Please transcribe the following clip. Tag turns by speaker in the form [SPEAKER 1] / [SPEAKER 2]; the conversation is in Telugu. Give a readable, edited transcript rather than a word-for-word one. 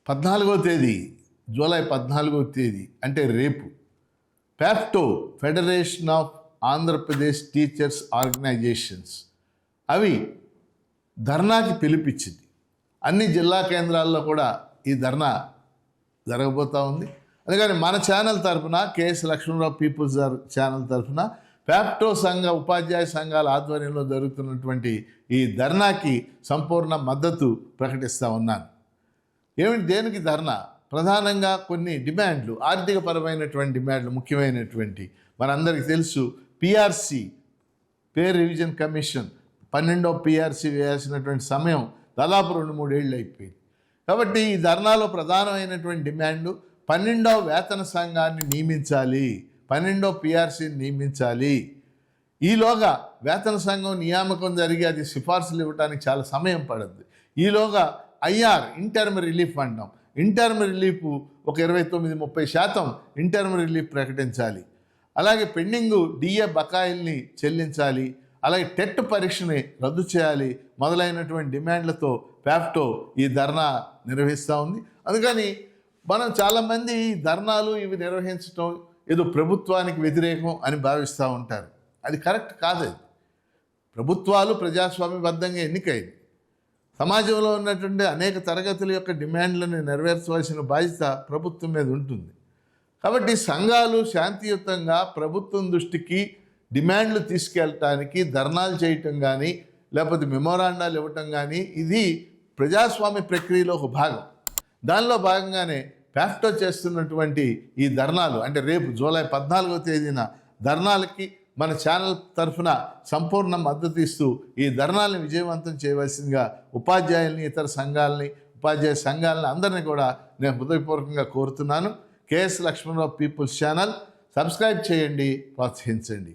[SPEAKER 1] 14వ తేదీ, జూలై 14వ తేదీ అంటే రేపు FAPTO, federation of Andhra Pradesh teachers organisations, అవి ధర్నాకి పిలిపించింది. అన్ని జిల్లా కేంద్రాల్లో కూడా ఈ ధర్నా జరగబోతూ ఉంది. అందుకని మన ఛానల్ తరఫున, కేఎస్ లక్ష్మణరావు పీపుల్స్ ఛానల్ తరఫున ప్యాప్టో సంఘ ఉపాధ్యాయ సంఘాల ఆధ్వర్యంలో జరుగుతున్నటువంటి ఈ ధర్నాకి సంపూర్ణ మద్దతు ప్రకటిస్తూ ఉన్నాను. దేనికి ధర్నా? ప్రధానంగా కొన్ని డిమాండ్లు, ఆర్థికపరమైనటువంటి డిమాండ్లు, ముఖ్యమైనటువంటి మనందరికీ తెలుసు. పిఆర్సి, పే రివిజన్ కమిషన్ 12వ పిఆర్సి వేయాల్సినటువంటి సమయం దాదాపు 2-3 ఏళ్ళు అయిపోయింది. కాబట్టి ఈ ధర్నాలో ప్రధానమైనటువంటి డిమాండ్ 12వ వేతన సంఘాన్ని నియమించాలి, 12వ పిఆర్సీని నియమించాలి. ఈలోగా వేతన సంఘం నియామకం జరిగి అది సిఫార్సులు ఇవ్వడానికి చాలా సమయం పడుద్ది. ఈలోగా ఐఆర్, ఇంటర్మ్ రిలీఫ్ అంటాం, ఇంటర్మ్ రిలీఫ్ ఒక 29-30% ఇంటర్మ్ రిలీఫ్ ప్రకటించాలి. అలాగే పెండింగు డిఏ బకాయిల్ని చెల్లించాలి. అలాగే టెట్ పరీక్షని రద్దు చేయాలి. మొదలైనటువంటి డిమాండ్లతో ప్యాప్టో ఈ ధర్నా నిర్వహిస్తూ ఉంది. అందుకని మనం చాలామంది ఈ ధర్నాలు ఇవి నిర్వహించడం ఏదో ప్రభుత్వానికి వ్యతిరేకం అని భావిస్తూ ఉంటారు. అది కరెక్ట్ కాదు. ప్రభుత్వాలు ప్రజాస్వామ్యబద్ధంగా ఎన్నికైంది. సమాజంలో ఉన్నటువంటి అనేక తరగతుల యొక్క డిమాండ్లను నెరవేర్చవలసిన బాధ్యత ప్రభుత్వం మీద ఉంటుంది. కాబట్టి సంఘాలు శాంతియుతంగా ప్రభుత్వం దృష్టికి డిమాండ్లు తీసుకెళ్ళటానికి ధర్నాలు చేయటం కానీ, లేకపోతే మెమోరాండాలు ఇవ్వటం కానీ, ఇది ప్రజాస్వామ్య ప్రక్రియలో ఒక భాగం. దానిలో భాగంగానే ప్యాఫ్టో చేస్తున్నటువంటి ఈ ధర్నాలు, అంటే రేపు జూలై 14వ తేదీన ధర్నాలకి మన ఛానల్ తరఫున సంపూర్ణ మద్దతు ఇస్తూ ఈ ధర్నాలను విజయవంతం చేయవలసిందిగా ఉపాధ్యాయుల్ని, ఇతర సంఘాలని, ఉపాధ్యాయ సంఘాలని అందరినీ కూడా నేను హృదయపూర్వకంగా కోరుతున్నాను. KS Lakshmanarao people's channel subscribe చేయండి, ప్రోత్సహించండి.